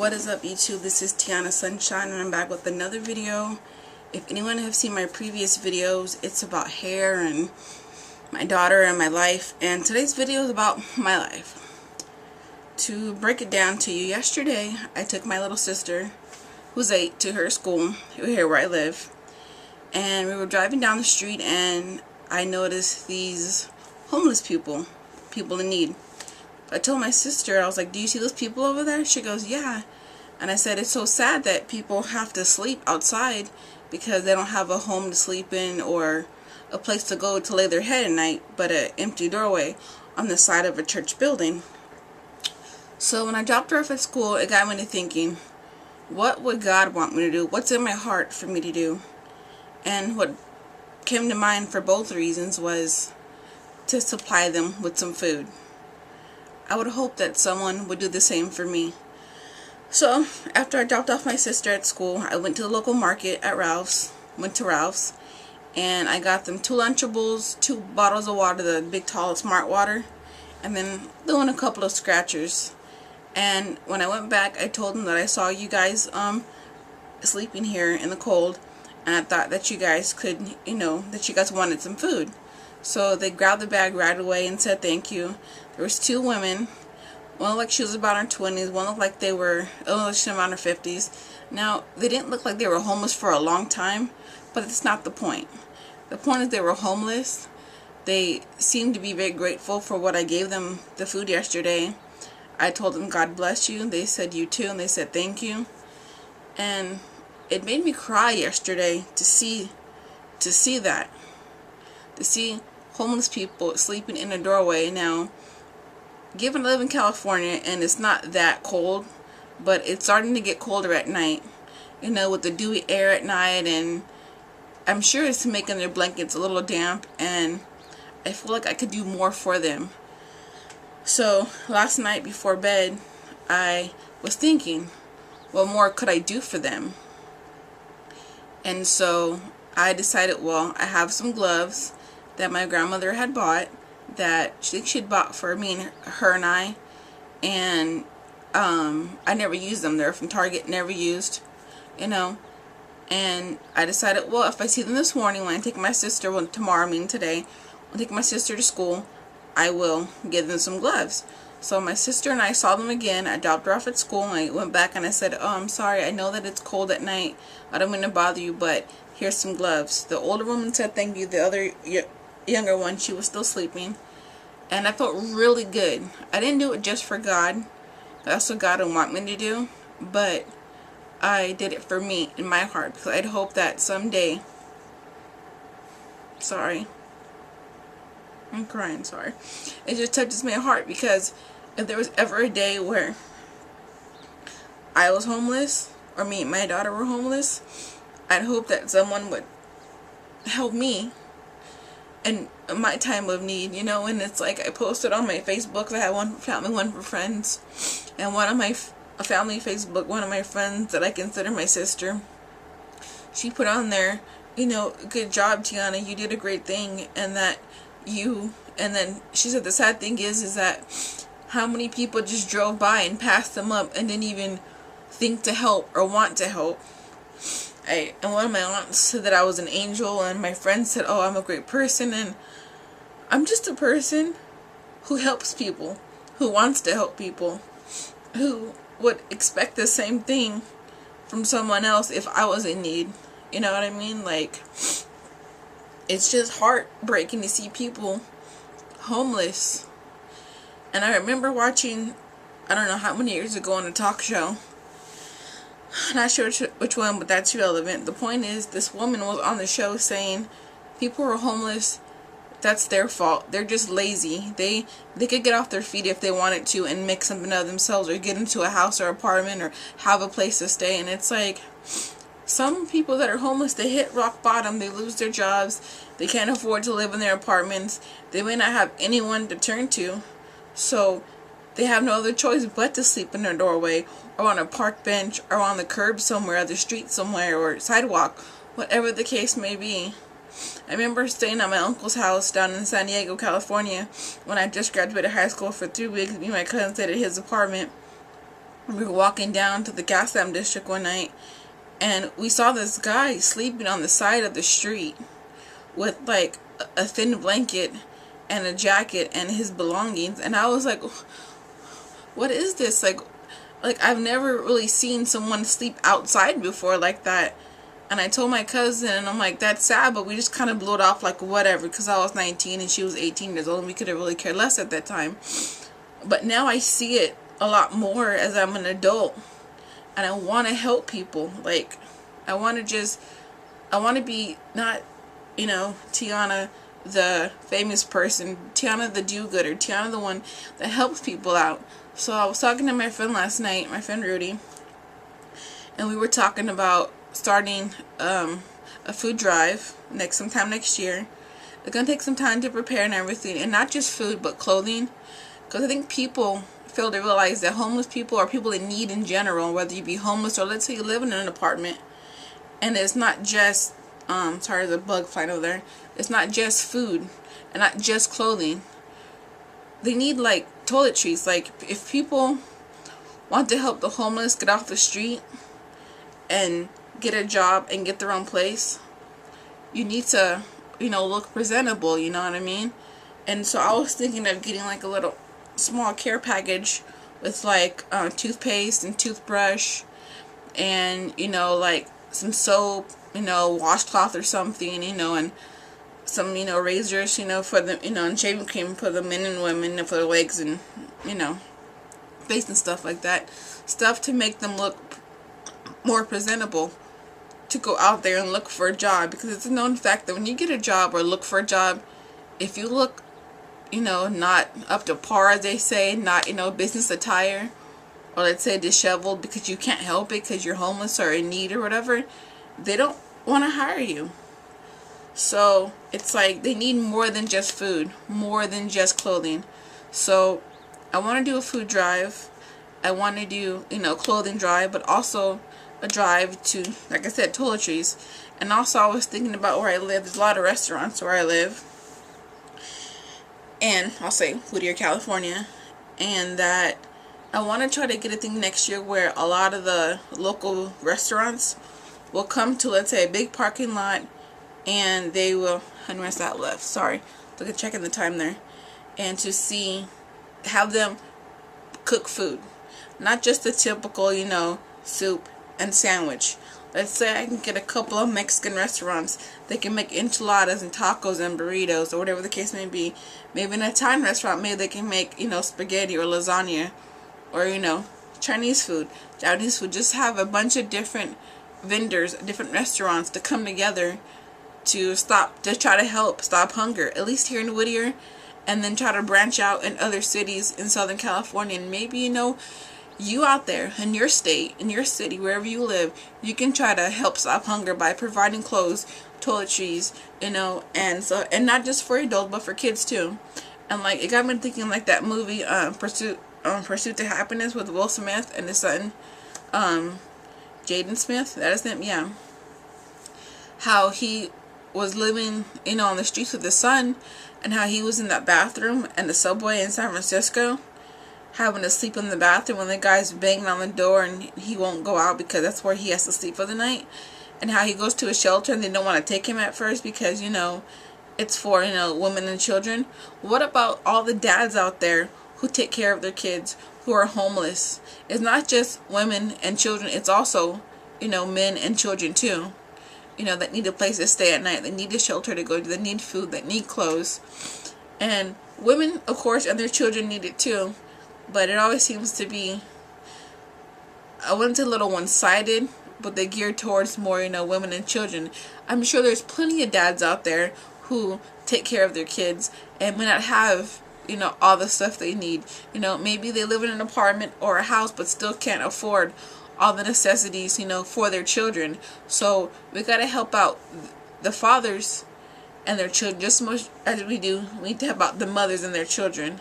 What is up, YouTube? This is Tiana Sunshine and I'm back with another video. If anyone have seen my previous videos, it's about hair and my daughter and my life, and today's video is about my life. To break it down to you, yesterday I took my little sister, who's 8, to her school here where I live, and we were driving down the street and I noticed these homeless people in need. I told my sister, I was like, do you see those people over there? She goes, yeah. And I said, it's so sad that people have to sleep outside because they don't have a home to sleep in or a place to go to lay their head at night, but an empty doorway on the side of a church building. So when I dropped her off at school, it got me to thinking, what would God want me to do? What's in my heart for me to do? And what came to mind for both reasons was to supply them with some food. I would hope that someone would do the same for me. So, after I dropped off my sister at school, I went to the local market at Ralph's, and I got them 2 Lunchables, 2 bottles of water, the big tall Smart Water, and then threw in a couple of scratchers. And when I went back, I told them that I saw you guys sleeping here in the cold, and I thought that you guys could, that you guys wanted some food. So they grabbed the bag right away and said thank you. There was 2 women. One looked like she was about in her 20s. One looked like she was about in her 50s. Now, they didn't look like they were homeless for a long time, but it's not the point. The point is they were homeless. They seemed to be very grateful for what I gave them, the food yesterday. I told them, God bless you. They said, you too, and they said thank you. And it made me cry yesterday to see that. To see homeless people sleeping in a doorway. Now, given I live in California and it's not that cold, but it's starting to get colder at night, with the dewy air at night, and I'm sure it's making their blankets a little damp, and I feel like I could do more for them. So last night before bed, I was thinking, what more could I do for them? And so I decided, well, I have some gloves that my grandmother had bought, that she'd bought for me and her and I, and I never used them. They're from Target, never used, and I decided, well, if I see them this morning when I take my sister, tomorrow, today, when I take my sister to school, I will give them some gloves. So my sister and I saw them again. I dropped her off at school and I went back and I said, oh, I'm sorry, I know that it's cold at night, I don't mean to bother you, but here's some gloves. The older woman said thank you. The other younger one, she was still sleeping, and I felt really good. I didn't do it just for God. That's what God would want me to do, but I did it for me in my heart, because I'd hope that someday, sorry, I'm crying, sorry, it just touches my heart, because if there was ever a day where I was homeless, or me and my daughter were homeless, I'd hope that someone would help me in my time of need, and it's like I posted on my Facebook. I had one for family, one for friends, and one on my family Facebook, one of my friends that I consider my sister, she put on there, good job, Tiana, you did a great thing, and then she said the sad thing is that how many people just drove by and passed them up and didn't even think to help or want to help. And one of my aunts said that I was an angel, and my friend said, oh, I'm a great person, and I'm just a person who helps people, who wants to help people, who would expect the same thing from someone else if I was in need. You know what I mean? Like, it's just heartbreaking to see people homeless. And I remember watching, I don't know how many years ago, on a talk show, not sure which one, but that's irrelevant. The point is, this woman was on the show saying people who are homeless, that's their fault. They're just lazy. They could get off their feet if they wanted to and make something of themselves, or get into a house or apartment, or have a place to stay. And it's like, some people that are homeless, they hit rock bottom. They lose their jobs. They can't afford to live in their apartments. They may not have anyone to turn to. So they have no other choice but to sleep in their doorway, or on a park bench, or on the curb somewhere, or the street somewhere, or sidewalk, whatever the case may be. I remember staying at my uncle's house down in San Diego, California, when I just graduated high school for 3 weeks. Me and my cousin stayed at his apartment. We were walking down to the Gaslam district one night, and we saw this guy sleeping on the side of the street with like a thin blanket and a jacket and his belongings. And I was like, what is this? Like I've never really seen someone sleep outside before like that. And I told my cousin, and I'm like, that's sad, but we just kind of blew it off like whatever, because I was 19 and she was 18 years old, and we could have really cared less at that time. But now I see it a lot more as I'm an adult, and I want to help people. Like, I want to be not, Tiana the famous person, Tiana the do-gooder, Tiana the one that helps people out. So I was talking to my friend last night, my friend Rudy, and we were talking about starting a food drive sometime next year. It's gonna take some time to prepare and everything, and not just food but clothing, because I think people fail to realize that homeless people are people in need in general, whether you be homeless or let's say you live in an apartment. And it's not just sorry, there's a bug flying over there. It's not just food and not just clothing. They need like toiletries. Like, if people want to help the homeless get off the street and get a job and get their own place, you need to, look presentable, you know what I mean? And so I was thinking of getting like a little small care package with like toothpaste and toothbrush and, like some soap, washcloth or something, and some, razors, for the, and shaving cream for the men and women and for the legs and, face and stuff like that. Stuff to make them look more presentable to go out there and look for a job, because it's a known fact that when you get a job or look for a job, if you look, not up to par, as they say, not, business attire, or let's say disheveled because you can't help it because you're homeless or in need or whatever, they don't want to hire you. So it's like they need more than just food, more than just clothing. So I want to do a food drive. I want to do, clothing drive, but also a drive to, like I said, toiletries. And also I was thinking about where I live. There's a lot of restaurants where I live. And I'll say Whittier, California. And that I want to try to get a thing next year where a lot of the local restaurants will come to, let's say, a big parking lot, and they will, how many minutes that left? Sorry, look at checking the time there. And to have them cook food. Not just the typical, soup and sandwich. Let's say I can get a couple of Mexican restaurants. They can make enchiladas and tacos and burritos or whatever the case may be. Maybe an Italian restaurant, maybe they can make, spaghetti or lasagna or, Chinese food, Japanese food. Just have a bunch of different vendors, different restaurants to come together to try to help stop hunger, at least here in Whittier, and then try to branch out in other cities in Southern California. And maybe, you out there in your state, in your city, wherever you live, you can try to help stop hunger by providing clothes, toiletries, and not just for adults but for kids too. And like, it got me thinking like that movie Pursuit to Happiness with Will Smith and his son Jaden Smith, that is him, yeah. How he was living, on the streets with his son, and how he was in that bathroom and the subway in San Francisco, having to sleep in the bathroom when the guy's banging on the door and he won't go out because that's where he has to sleep for the night. And how he goes to a shelter and they don't want to take him at first because, it's for, women and children. What about all the dads out there who take care of their kids, who are homeless? It's not just women and children, it's also, men and children too. That need a place to stay at night, they need a shelter to go to, they need food, they need clothes. And women, of course, and their children need it too. But it always seems to be, I wouldn't say a little one-sided, but they gear towards more, women and children. I'm sure there's plenty of dads out there who take care of their kids and may not have, all the stuff they need. Maybe they live in an apartment or a house but still can't afford all the necessities, for their children. So we got to help out the fathers and their children just as much as we need to help out the mothers and their children.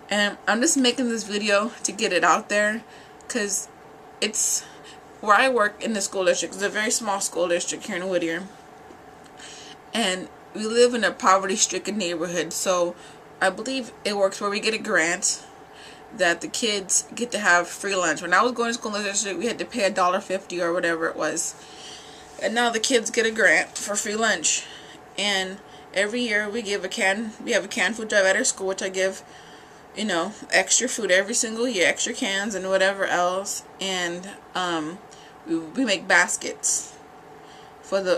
And I'm just making this video to get it out there, because it's where I work in the school district. It's a very small school district here in Whittier, and we live in a poverty-stricken neighborhood. So I believe it works where we get a grant, that the kids get to have free lunch. When I was going to school in the district, we had to pay $1.50 or whatever it was. And now the kids get a grant for free lunch. And every year we have a canned food drive at our school, which I give, extra food every single year, extra cans and whatever else. And we make baskets for the,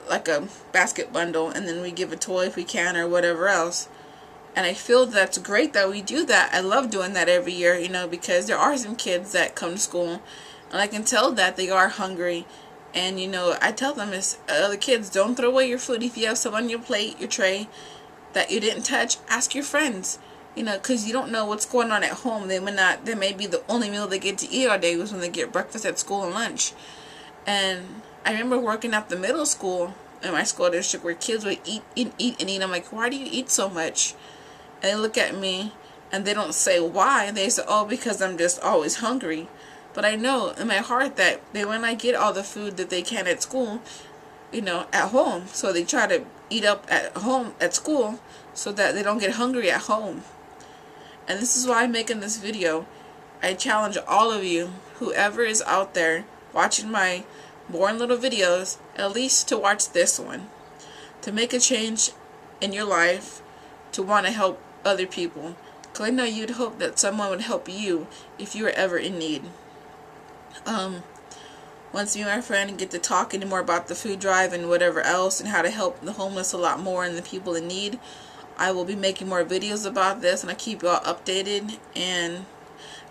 like a basket bundle, and then we give a toy if we can or whatever else. And I feel that's great that we do that. I love doing that every year, because there are some kids that come to school and I can tell that they are hungry. And, I tell them, other kids, don't throw away your food. If you have some on your plate, your tray, that you didn't touch, ask your friends. Because you don't know what's going on at home. They may be the only meal they get to eat all day was when they get breakfast at school and lunch. And I remember working at the middle school in my school district where kids would eat and eat. I'm like, why do you eat so much? And they look at me and they don't say why. They say, oh, because I'm just always hungry. But I know in my heart that they will not get all the food that they can at school, at home. So they try to eat up at home, at school, so that they don't get hungry at home. And this is why I'm making this video. I challenge all of you, whoever is out there watching my boring little videos, at least to watch this one. To make a change in your life, to want to help other people. Because I know you'd hope that someone would help you if you were ever in need. Once me and my friend get to talking more about the food drive and whatever else and how to help the homeless a lot more and the people in need, I will be making more videos about this, and I keep you all updated. And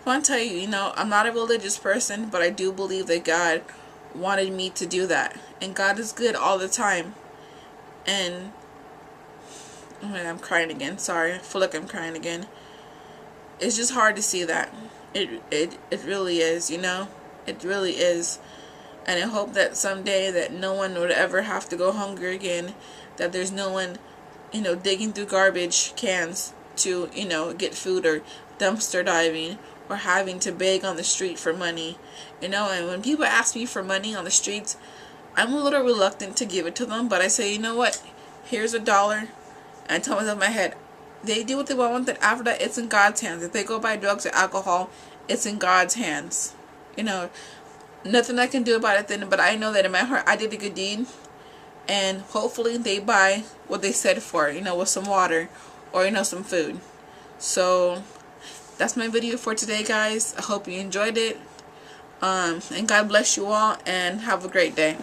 I want to tell you, I'm not a religious person, but I do believe that God wanted me to do that. And God is good all the time. And I'm crying again. Sorry, I feel like I'm crying again. It's just hard to see that. It really is, It really is. And I hope that someday that no one would ever have to go hungry again. That there's no one, digging through garbage cans to, get food, or dumpster diving, or having to beg on the street for money. And when people ask me for money on the streets, I'm a little reluctant to give it to them. But I say, you know what? Here's $1. And I tell myself in my head, they do what they want with it. After that, it's in God's hands. If they go buy drugs or alcohol, it's in God's hands. Nothing I can do about it then, but I know that in my heart I did a good deed, and hopefully they buy what they said for, with some water or, some food. So that's my video for today, guys. I hope you enjoyed it. And God bless you all, and have a great day.